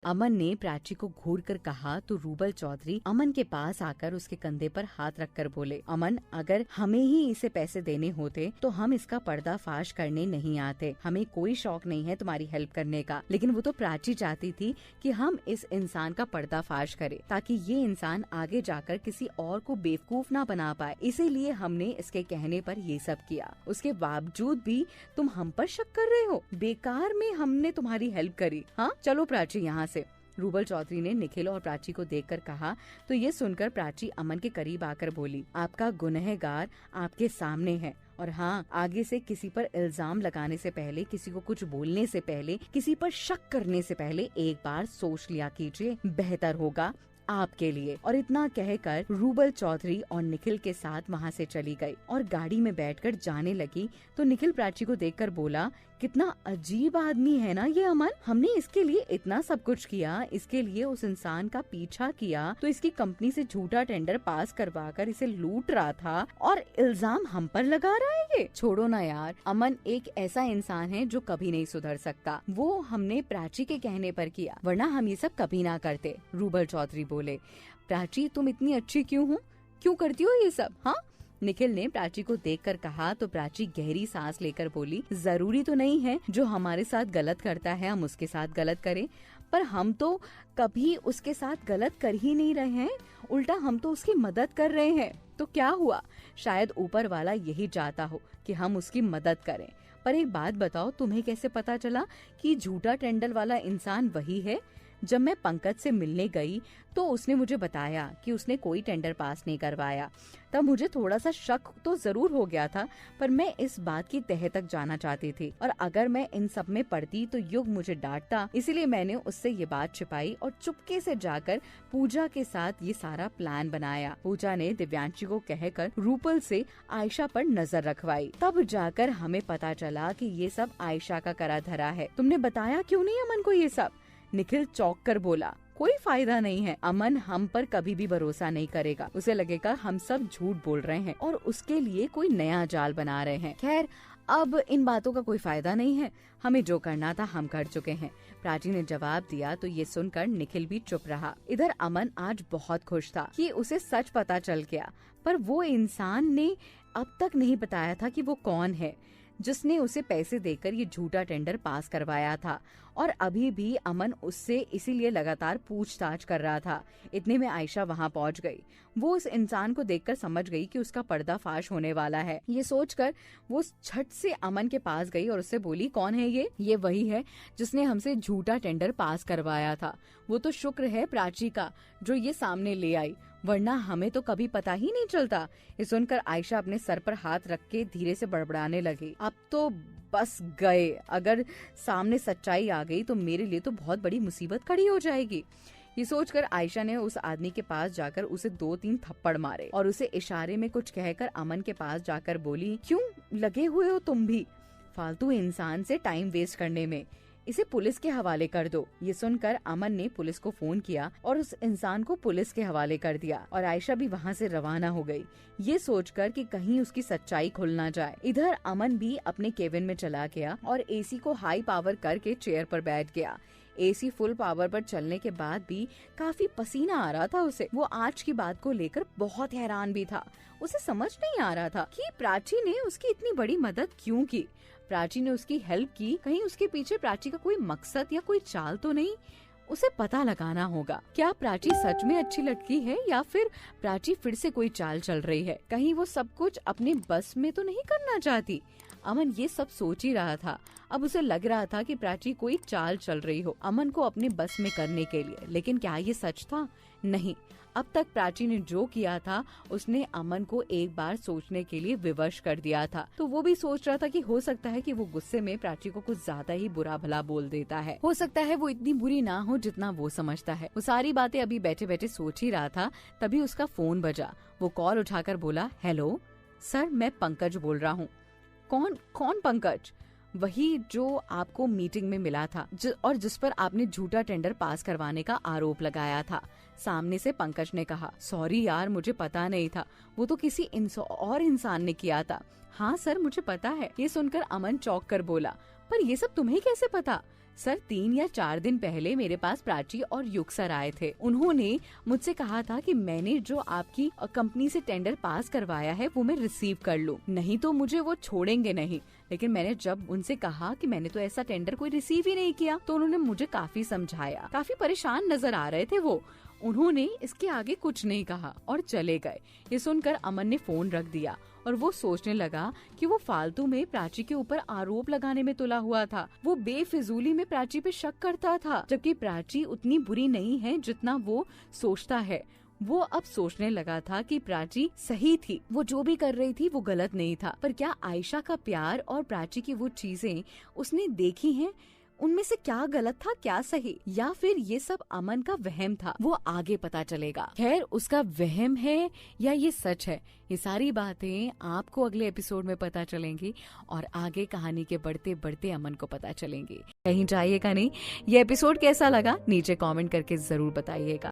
अमन ने प्राची को घूर कर कहा तो रूबल चौधरी अमन के पास आकर उसके कंधे पर हाथ रखकर बोले, अमन, अगर हमें ही इसे पैसे देने होते तो हम इसका पर्दाफाश करने नहीं आते। हमें कोई शौक नहीं है तुम्हारी हेल्प करने का, लेकिन वो तो प्राची चाहती थी कि हम इस इंसान का पर्दाफाश करें ताकि ये इंसान आगे जाकर किसी और को बेवकूफ ना बना पाए। इसीलिए हमने इसके कहने पर ये सब किया। उसके बावजूद भी तुम हम पर शक कर रहे हो। बेकार में हमने तुम्हारी हेल्प करी। हाँ, चलो प्राची यहाँ से। रूबल चौधरी ने निखिल और प्राची को देखकर कहा तो ये सुनकर प्राची अमन के करीब आकर बोली, आपका गुनहगार आपके सामने है और हाँ, आगे से किसी पर इल्जाम लगाने से पहले, किसी को कुछ बोलने से पहले, किसी पर शक करने से पहले एक बार सोच लिया कीजिए, बेहतर होगा आपके लिए। और इतना कहकर रूबल चौधरी और निखिल के साथ वहाँ से चली गई और गाड़ी में बैठकर जाने लगी तो निखिल प्राची को देखकर बोला, कितना अजीब आदमी है ना ये अमन। हमने इसके लिए इतना सब कुछ किया, इसके लिए उस इंसान का पीछा किया, तो इसकी कंपनी से झूठा टेंडर पास करवाकर इसे लूट रहा था और इल्जाम हम पर लगा रहा है ये। छोड़ो ना यार, अमन एक ऐसा इंसान है जो कभी नहीं सुधर सकता। वो हमने प्राची के कहने पर किया, वरना हम ये सब कभी ना करते। रूबल चौधरी बोले, प्राची तुम इतनी अच्छी क्यों करती हो ये सब? हाँ, निखिल ने प्राची को देखकर कहा तो प्राची गहरी सांस लेकर बोली, जरूरी तो नहीं है जो हमारे साथ गलत करता है हम उसके साथ गलत करें, पर हम तो कभी उसके साथ गलत कर ही नहीं रहे हैं, उल्टा हम तो उसकी मदद कर रहे हैं। तो क्या हुआ? शायद ऊपर वाला यही चाहता हो कि हम उसकी मदद करें। पर एक बात बताओ, तुम्हें कैसे पता चला कि झूठा टेंडर वाला इंसान वही है? जब मैं पंकज से मिलने गई तो उसने मुझे बताया कि उसने कोई टेंडर पास नहीं करवाया। तब मुझे थोड़ा सा शक तो जरूर हो गया था, पर मैं इस बात की तह तक जाना चाहती थी और अगर मैं इन सब में पड़ती तो युग मुझे डांटता। इसीलिए मैंने उससे ये बात छिपाई और चुपके से जाकर पूजा के साथ ये सारा प्लान बनाया। पूजा ने दिव्यांशी को कहकर रूपल से आयशा पर नजर रखवाई। तब जाकर हमें पता चला कि ये सब आयशा का करा धरा है। तुमने बताया क्यों नहीं अमन को ये सब? निखिल चौंक कर बोला, कोई फायदा नहीं है। अमन हम पर कभी भी भरोसा नहीं करेगा। उसे लगेगा हम सब झूठ बोल रहे हैं और उसके लिए कोई नया जाल बना रहे हैं। खैर, अब इन बातों का कोई फायदा नहीं है। हमें जो करना था हम कर चुके हैं, प्राची ने जवाब दिया। तो ये सुनकर निखिल भी चुप रहा। इधर अमन आज बहुत खुश था कि उसे सच पता चल गया, पर वो इंसान ने अब तक नहीं बताया था कि वो कौन है जिसने उसे पैसे देकर ये झूठा टेंडर पास करवाया था। और अभी भी अमन उससे इसीलिए लगातार पूछताछ कर रहा था। इतने में आयशा वहाँ पहुँच गई। वो उस इंसान को देखकर समझ गई कि उसका पर्दाफाश होने वाला है। ये सोचकर वो झट से अमन के पास गई और उससे बोली, कौन है ये? ये वही है जिसने हमसे झूठा टेंडर पास करवाया था। वो तो शुक्र है प्राची का जो ये सामने ले आई, वरना हमें तो कभी पता ही नहीं चलता। ये सुनकर आयशा अपने सर पर हाथ रख के धीरे से बड़बड़ाने लगी, अब तो बस गए। अगर सामने सच्चाई आ गई तो मेरे लिए तो बहुत बड़ी मुसीबत खड़ी हो जाएगी। ये सोचकर आयशा ने उस आदमी के पास जाकर उसे 2-3 थप्पड़ मारे और उसे इशारे में कुछ कहकर अमन के पास जाकर बोली, क्यों लगे हुए हो तुम भी फालतू इंसान से टाइम वेस्ट करने में? इसे पुलिस के हवाले कर दो। ये सुनकर अमन ने पुलिस को फोन किया और उस इंसान को पुलिस के हवाले कर दिया और आयशा भी वहाँ से रवाना हो गई, ये सोचकर कि कहीं उसकी सच्चाई खुल ना जाए। इधर अमन भी अपने केबिन में चला गया और एसी को हाई पावर करके चेयर पर बैठ गया। एसी फुल पावर पर चलने के बाद भी काफी पसीना आ रहा था उसे। वो आज की बात को लेकर बहुत हैरान भी था। उसे समझ नहीं आ रहा था कि प्राची ने उसकी इतनी बड़ी मदद क्यों की। प्राची ने उसकी हेल्प की, कहीं उसके पीछे प्राची का कोई मकसद या कोई चाल तो नहीं? उसे पता लगाना होगा। क्या प्राची सच में अच्छी लड़की है या फिर प्राची फिर से कोई चाल चल रही है? कहीं वो सब कुछ अपने बस में तो नहीं करना चाहती? अमन ये सब सोच ही रहा था। अब उसे लग रहा था कि प्राची कोई चाल चल रही हो अमन को अपने बस में करने के लिए, लेकिन क्या ये सच था? नहीं। अब तक प्राची ने जो किया था उसने अमन को एक बार सोचने के लिए विवश कर दिया था। तो वो भी सोच रहा था कि हो सकता है कि वो गुस्से में प्राची को कुछ ज्यादा ही बुरा भला बोल देता है। हो सकता है वो इतनी बुरी ना हो जितना वो समझता है। वो सारी बातें अभी बैठे बैठे सोच ही रहा था, तभी उसका फोन बजा। वो कॉल उठाकर बोला, हेलो सर, मैं पंकज बोल रहा हूँ। कौन पंकज? वही जो आपको मीटिंग में मिला था और जिस पर आपने झूठा टेंडर पास करवाने का आरोप लगाया था। सामने से पंकज ने कहा, सॉरी यार, मुझे पता नहीं था, वो तो किसी और इंसान ने किया था। हाँ सर, मुझे पता है। ये सुनकर अमन चौंक कर बोला, पर ये सब तुम्हें कैसे पता? सर 3 या 4 दिन पहले मेरे पास प्राची और युग सर आए थे। उन्होंने मुझसे कहा था कि मैंने जो आपकी कंपनी से टेंडर पास करवाया है वो मैं रिसीव कर लूं, नहीं तो मुझे वो छोड़ेंगे नहीं। लेकिन मैंने जब उनसे कहा कि मैंने तो ऐसा टेंडर कोई रिसीव ही नहीं किया, तो उन्होंने मुझे काफी समझाया। काफी परेशान नजर आ रहे थे वो। उन्होंने इसके आगे कुछ नहीं कहा और चले गए। ये सुनकर अमन ने फोन रख दिया और वो सोचने लगा कि वो फालतू में प्राची के ऊपर आरोप लगाने में तुला हुआ था। वो बेफिजूली में प्राची पे शक करता था, जबकि प्राची उतनी बुरी नहीं है जितना वो सोचता है। वो अब सोचने लगा था कि प्राची सही थी, वो जो भी कर रही थी वो गलत नहीं था। पर क्या आयशा का प्यार और प्राची की वो चीजें उसने देखी हैं, उनमें से क्या गलत था क्या सही, या फिर ये सब अमन का वहम था, वो आगे पता चलेगा। खैर उसका वहम है या ये सच है, ये सारी बातें आपको अगले एपिसोड में पता चलेंगी और आगे कहानी के बढ़ते बढ़ते अमन को पता चलेंगी। कहीं जाइएगा नहीं। ये एपिसोड कैसा लगा नीचे कमेंट करके जरूर बताइएगा।